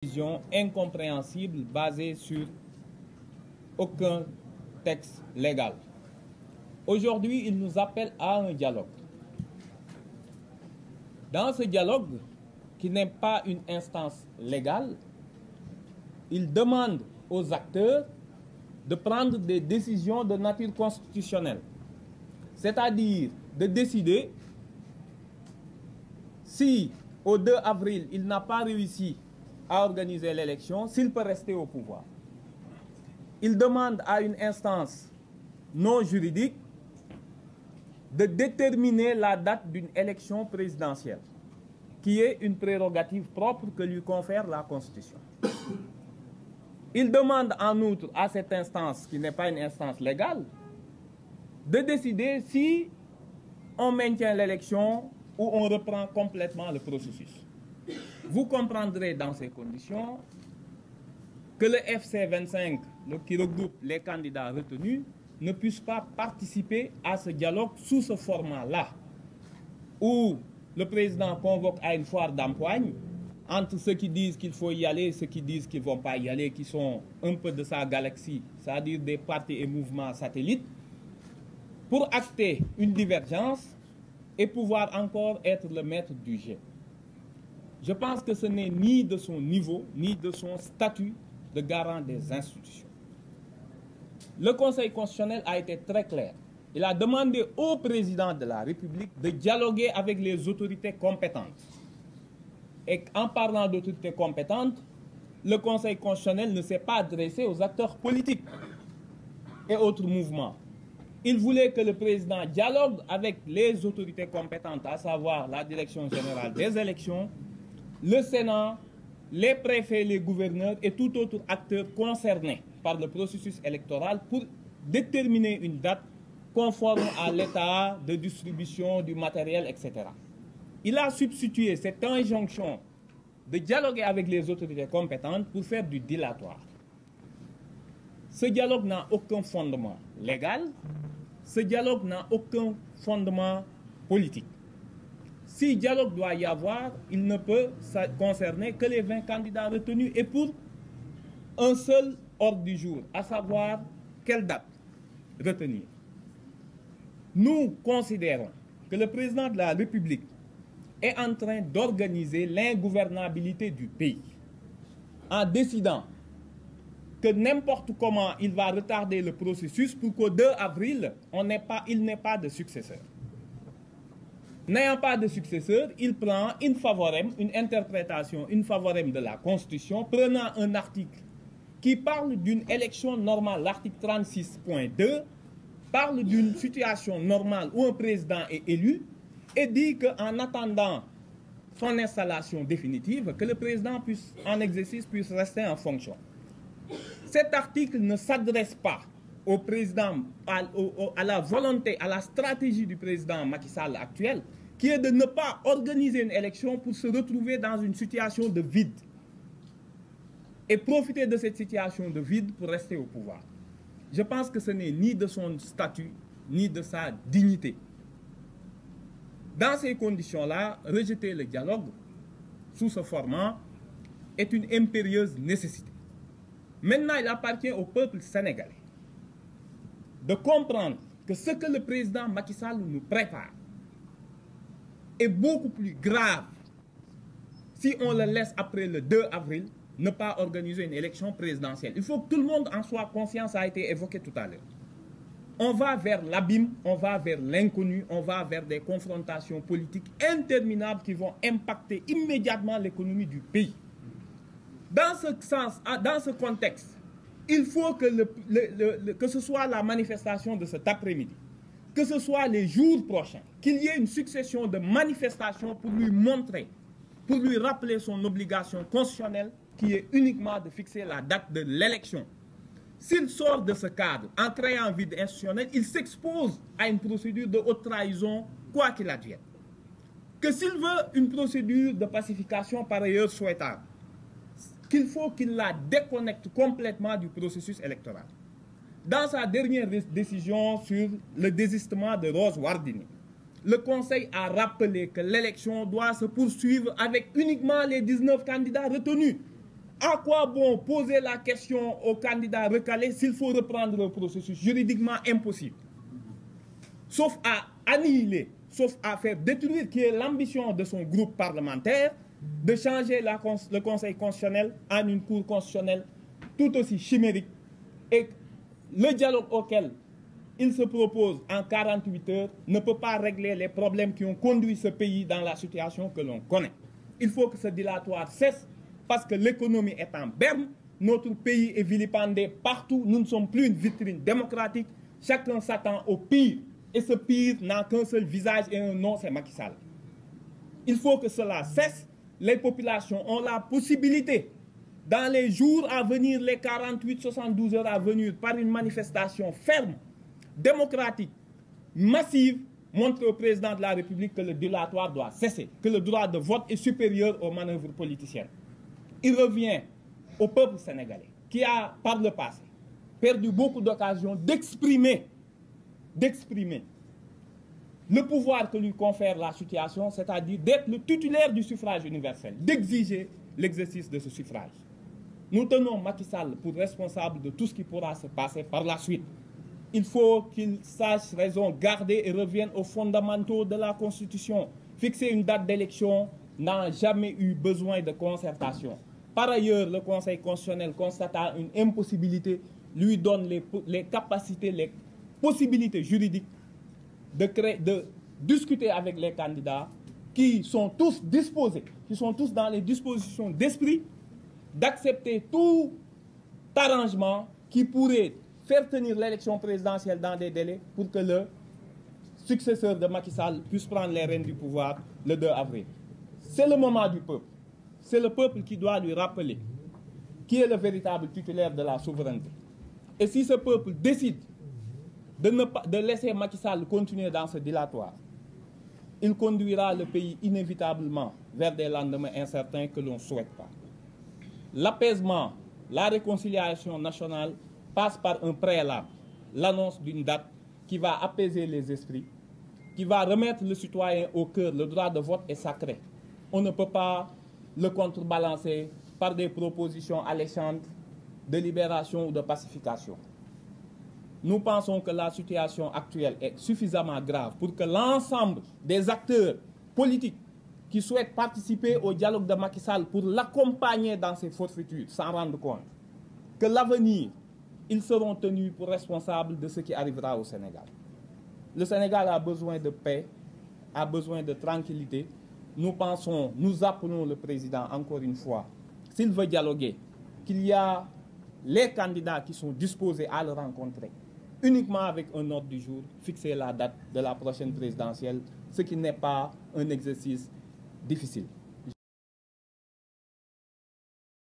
décision incompréhensible basée sur aucun texte légal. Aujourd'hui, il nous appelle à un dialogue. Dans ce dialogue, qui n'est pas une instance légale, il demande aux acteurs de prendre des décisions de nature constitutionnelle, c'est-à-dire de décider si au 2 avril, il n'a pas réussi à organiser l'élection, s'il peut rester au pouvoir. Il demande à une instance non juridique de déterminer la date d'une élection présidentielle, qui est une prérogative propre que lui confère la Constitution. Il demande en outre à cette instance, qui n'est pas une instance légale, de décider si on maintient l'élection ou on reprend complètement le processus. Vous comprendrez dans ces conditions que le FC25, qui regroupe les candidats retenus, ne puisse pas participer à ce dialogue sous ce format-là, où le président convoque à une foire d'empoigne entre ceux qui disent qu'il faut y aller et ceux qui disent qu'ils ne vont pas y aller, qui sont un peu de sa galaxie, c'est-à-dire des partis et mouvements satellites, pour acter une divergence et pouvoir encore être le maître du jeu. Je pense que ce n'est ni de son niveau, ni de son statut de garant des institutions. Le Conseil constitutionnel a été très clair. Il a demandé au président de la République de dialoguer avec les autorités compétentes. Et en parlant d'autorités compétentes, le Conseil constitutionnel ne s'est pas adressé aux acteurs politiques et autres mouvements. Il voulait que le président dialogue avec les autorités compétentes, à savoir la Direction générale des élections, le Sénat, les préfets, les gouverneurs et tout autre acteur concerné par le processus électoral pour déterminer une date conforme à l'état de distribution du matériel, etc. Il a substitué cette injonction de dialoguer avec les autorités compétentes pour faire du dilatoire. Ce dialogue n'a aucun fondement légal, ce dialogue n'a aucun fondement politique. Si dialogue doit y avoir, il ne peut concerner que les 20 candidats retenus et pour un seul ordre du jour, à savoir quelle date retenir. Nous considérons que le président de la République est en train d'organiser l'ingouvernabilité du pays en décidant que n'importe comment il va retarder le processus pour qu'au 2 avril, il n'ait pas de successeur. N'ayant pas de successeur, il prend une interprétation favorable de la Constitution, prenant un article qui parle d'une élection normale, l'article 36.2, parle d'une situation normale où un président est élu et dit qu'en attendant son installation définitive, que le président en exercice puisse rester en fonction. Cet article ne s'adresse pas au président, à la volonté, à la stratégie du président Macky Sall actuel, qui est de ne pas organiser une élection pour se retrouver dans une situation de vide et profiter de cette situation de vide pour rester au pouvoir. Je pense que ce n'est ni de son statut, ni de sa dignité. Dans ces conditions-là, rejeter le dialogue sous ce format est une impérieuse nécessité. Maintenant, il appartient au peuple sénégalais de comprendre que ce que le président Macky Sall nous prépare est beaucoup plus grave si on le laisse après le 2 avril ne pas organiser une élection présidentielle. Il faut que tout le monde en soit conscient, ça a été évoqué tout à l'heure. On va vers l'abîme, on va vers l'inconnu, on va vers des confrontations politiques interminables qui vont impacter immédiatement l'économie du pays. Dans ce sens, dans ce contexte, il faut que ce soit la manifestation de cet après-midi, que ce soit les jours prochains, qu'il y ait une succession de manifestations pour lui montrer, pour lui rappeler son obligation constitutionnelle qui est uniquement de fixer la date de l'élection. S'il sort de ce cadre en créant un vide institutionnel, il s'expose à une procédure de haute trahison, quoi qu'il advienne. Que s'il veut une procédure de pacification par ailleurs souhaitable, qu'il faut qu'il la déconnecte complètement du processus électoral. Dans sa dernière décision sur le désistement de Rose Wardini, le Conseil a rappelé que l'élection doit se poursuivre avec uniquement les 19 candidats retenus. À quoi bon poser la question aux candidats recalés s'il faut reprendre le processus? Juridiquement impossible. Sauf à annihiler, sauf à faire détruire, qui est l'ambition de son groupe parlementaire, de changer le Conseil constitutionnel en une cour constitutionnelle tout aussi chimérique. Et le dialogue auquel il se propose en 48 heures ne peut pas régler les problèmes qui ont conduit ce pays dans la situation que l'on connaît. Il faut que ce dilatoire cesse parce que l'économie est en berne, notre pays est vilipendé partout, nous ne sommes plus une vitrine démocratique, chacun s'attend au pire. Et ce pire n'a qu'un seul visage et un nom, c'est Macky Sall. Il faut que cela cesse. Les populations ont la possibilité, dans les jours à venir, les 48-72 heures à venir, par une manifestation ferme, démocratique, massive, montrer au président de la République que le dilatoire doit cesser, que le droit de vote est supérieur aux manœuvres politiciennes. Il revient au peuple sénégalais, qui a, par le passé, perdu beaucoup d'occasions d'exprimer le pouvoir que lui confère la situation, c'est-à-dire d'être le titulaire du suffrage universel, d'exiger l'exercice de ce suffrage. Nous tenons Macky Sall pour responsable de tout ce qui pourra se passer par la suite. Il faut qu'il sache raison garder et revienne aux fondamentaux de la Constitution. Fixer une date d'élection n'a jamais eu besoin de concertation. Par ailleurs, le Conseil constitutionnel, constatant une impossibilité, lui donne les capacités, les possibilités juridiques de discuter avec les candidats qui sont tous disposés, qui sont tous dans les dispositions d'esprit d'accepter tout arrangement qui pourrait faire tenir l'élection présidentielle dans des délais pour que le successeur de Macky Sall puisse prendre les rênes du pouvoir le 2 avril. C'est le moment du peuple. C'est le peuple qui doit lui rappeler qui est le véritable titulaire de la souveraineté. Et si ce peuple décide de laisser Macky Sall continuer dans ce dilatoire, il conduira le pays inévitablement vers des lendemains incertains que l'on ne souhaite pas. L'apaisement, la réconciliation nationale passe par un préalable, l'annonce d'une date qui va apaiser les esprits, qui va remettre le citoyen au cœur. Le droit de vote est sacré. On ne peut pas le contrebalancer par des propositions alléchantes de libération ou de pacification. Nous pensons que la situation actuelle est suffisamment grave pour que l'ensemble des acteurs politiques qui souhaitent participer au dialogue de Macky Sall pour l'accompagner dans ses forfaitudes s'en rendent compte. Que l'avenir, ils seront tenus pour responsables de ce qui arrivera au Sénégal. Le Sénégal a besoin de paix, a besoin de tranquillité. Nous appelons le président encore une fois, s'il veut dialoguer, qu'il y a les candidats qui sont disposés à le rencontrer, uniquement avec un ordre du jour, fixer la date de la prochaine présidentielle, ce qui n'est pas un exercice difficile.